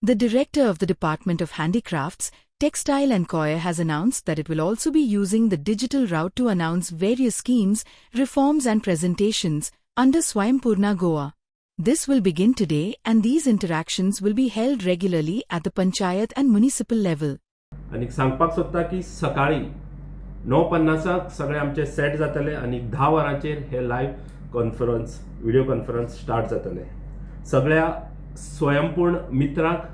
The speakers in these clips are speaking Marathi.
The director of the Department of Handicrafts, Textile and Coir has announced that it will also be using the digital route to announce various schemes, reforms and presentations under Swaympurna Goa. This will begin today and these interactions will be held regularly at the Panchayat and municipal level. आणि सांगपाक सोदता की सकाळी 9:50 सगळे आमचे सेट जातले आणि 10 वरांचेर हे live conference video conference start जातले. सगळ्या स्वयंपूर्ण मित्रांक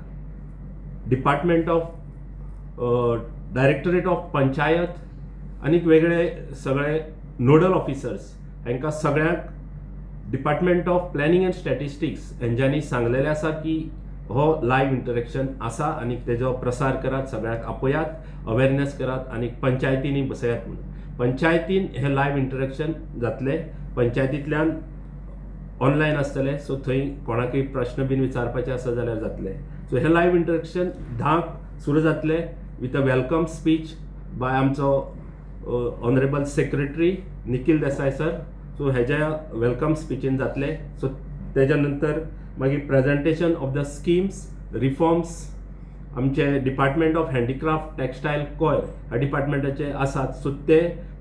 department of directorate of panchayat आणि वेगळे सगळे नोडल ऑफिसर्स हांकां सगळ्यांक department of planning and statistics हेंच्यांनी सांगलेलें आसा की हो लाईव्ह इंटरेक्शन आसा आणि तेजो प्रसार करात, सगळ्यांक आपयात, अवेरनेस करात आणि पंचायतींनी बसयात म्हणून. पंचायतीन हे लाईव्ह इंटरेक्शन जातले. पंचायतींतल्यान ऑनलायन आसतले, सो थंय कोणाकय प्रश्न बीन विचारपाचे आसा जाल्यार जातले. सो हे लाईव्ह इंटरेक्शन 10क सुरू जातले with a welcome speech by आमचो honourable secretary Nikhil Desai sir. So हेज्या वेलकम स्पीचीन जातले. सो तेज्या नंतर मागीर presentation of the schemes, reforms आमचे department of handicraft, textile, coir ह्या डिपार्टमेंटाचे आसात. सो ते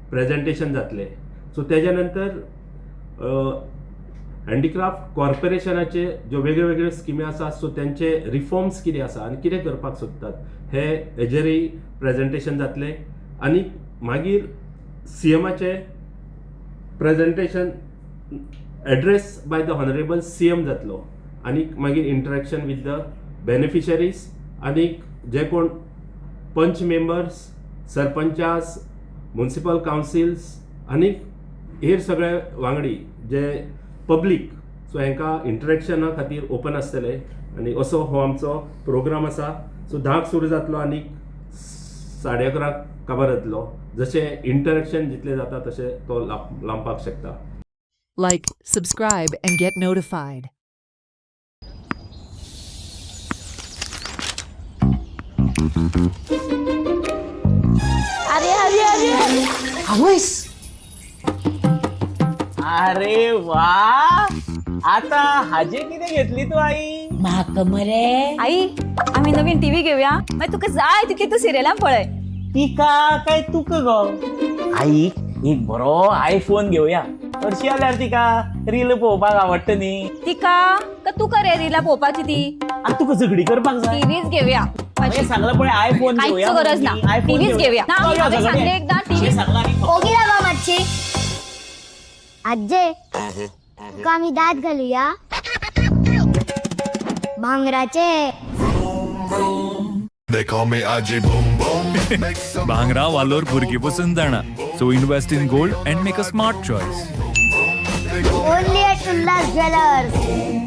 प्रेजेंटेशन जातले. सो तेज्या नंतर हँडीक्राफ्ट कॉर्पोरेशनाचे ज्यो वेगळ्यो वेगळ्यो स्किमी आसा सो तेंचे रिफॉर्म्स कितें आसा आनी कितें करपाक सोदतात हेजेरय प्रेजेंटेशन जातले. आनी मागीर सीएमाचे presentation address by the honourable CM जातलो. आनी मागीर इंटरेक्शन विथ द बेनिफिशरीज आनी जे कोण पंच मेंबर्स, सरपंचास, म्युनिसिपल कावन्सिल्स आनी हेर सगळे वांगडी जे पब्लीक, सो हांकां इंटरेक्शना खातीर ओपन आसतले. आनी असो हो आमचो प्रोग्राम आसा. सो 10क सुरू जातलो आनी 11:30 काबार जातलो. जशें इंटरेक्शन जितले जाता तशें तो लांबपाक शकता. Like, subscribe and get notified. आवयस अरे वा, आता हाजे किती घेतली तू आई? म्हाका मरे आई, आम्ही नवीन टीव्ही घेऊया. मग तुका जाय तितली तू सिरियलां पळय. तिका काय तुक गो? आई, एक बरो आयफोन घेऊया. हरशी आल्यार तिका रील पळोवपाक आवडटा न्ही. तिका का तुका रे रिला पोवपाची ती? आता तुका झगडी करपाक जाय. टीव्हीच घेऊया. हांवें सांगला पळय आयफोन घेऊया. काहीच गरज ना, टीव्हीच घेऊया. ना, हांवें सांगले एकदा टीव्ही. ओगी बाबा मातशी. आजे तुका आमी दात घालूया भांगराचे. They call me Aji Boom Boom. Bhangra Valor Burgi Pasan Jana. So invest in gold and make a smart choice. Only at Ullas Jewelers.